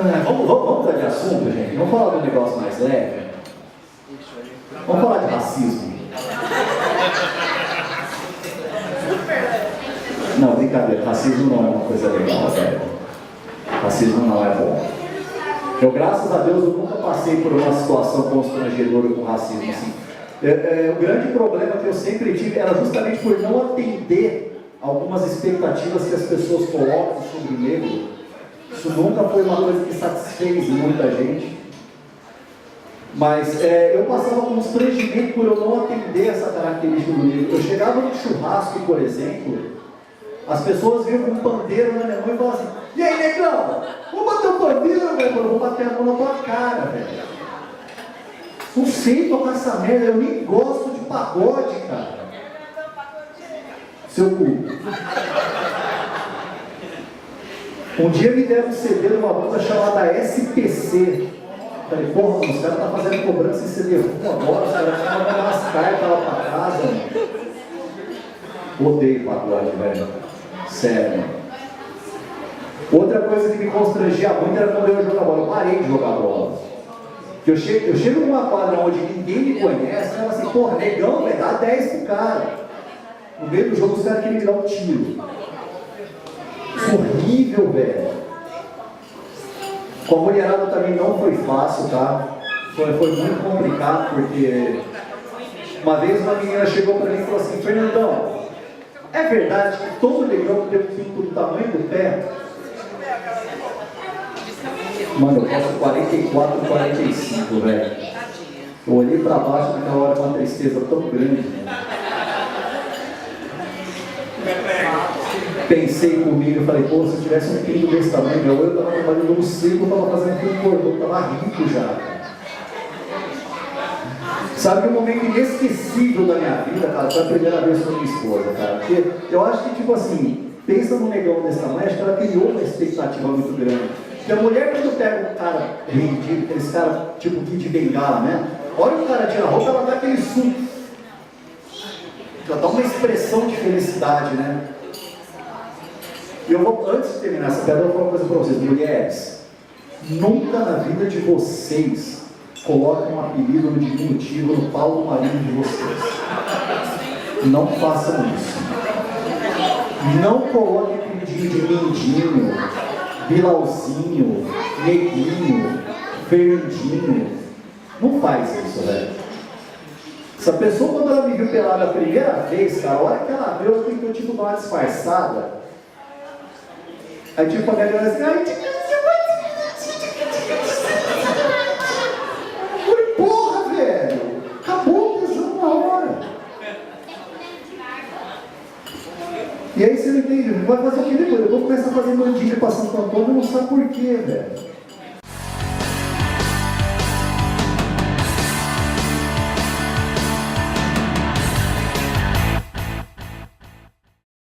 Vamos mudar de assunto, gente. Vamos falar de um negócio mais leve. Vamos falar de racismo. Não, brincadeira. Racismo não é uma coisa legal, velho. Racismo não é bom. Eu, graças a Deus, eu nunca passei por uma situação constrangedora com racismo assim. O grande problema que eu sempre tive era justamente por não atender algumas expectativas que as pessoas colocam sobre o negro. Isso nunca foi uma coisa que satisfez muita gente. Mas eu passava com constrangimento por eu não atender essa característica do negro. Eu chegava no churrasco, por exemplo, as pessoas viam com um pandeiro na minha mão e falavam assim: e aí, negão, vamos bater o pandeiro, velho? Eu vou bater a mão na tua cara, velho. Não sei tocar essa merda, eu nem gosto de pagode, cara. Seu cu. Um dia me deram um CD de uma banda chamada SPC. Falei, porra, mano, os caras estão fazendo cobrança em CD agora, os caras estão mandando umas cartas lá pra casa, mano. Odeio pagode, velho. Sério. Outra coisa que me constrangia muito era quando eu ia jogar bola. Eu parei de jogar bola. Eu chego numa quadra onde ninguém me conhece, e falo assim, porra, negão, velho, dá 10 pro cara. No meio do jogo os caras queriam me dar um tiro. Horrível, velho. Com a mulherada também não foi fácil, tá? Foi muito complicado, porque uma vez uma menina chegou pra mim e falou assim: Fernandão, é verdade que todo negão tem um pinto do tamanho do pé? Mano, eu posso 44, 45, velho. Eu olhei pra baixo naquela hora com uma tristeza tão grande. Pensei comigo, eu falei, pô, se eu tivesse um pinto desse tamanho, eu tava trabalhando no circo, eu tava fazendo filme pornô, eu tava rico já. Sabe que um momento inesquecível da minha vida, cara, foi a primeira vez com a minha esposa, cara. Porque eu acho que, tipo assim, pensa num negão desse tamanho, acho que ela criou uma expectativa muito grande. Porque a mulher, quando pega um cara rendido, aqueles caras tipo Kid Bengala, né? Olha o cara tira a roupa, ela dá aquele suco. Já dá uma expressão de felicidade, né? E eu vou, antes de terminar essa pedra, eu vou falar uma coisa pra vocês, mulheres. Nunca na vida de vocês coloquem um apelido no diminutivo no pau do marido de vocês. Não façam isso. Não coloquem apelidinho de Mindinho, Bilauzinho, Neguinho, Fernandinho. Não faz isso, velho. Essa pessoa, quando ela me viu pelada a primeira vez, cara, a hora que ela viu, eu tenho tipo uma disfarçada. Aí tipo a galera assim, ai, falei, porra, velho, acabou o tesão na hora. E aí você não entende, vai fazer o que depois? Eu vou começar a fazer mandinga pra Santo Antônio, não sabe por quê, velho.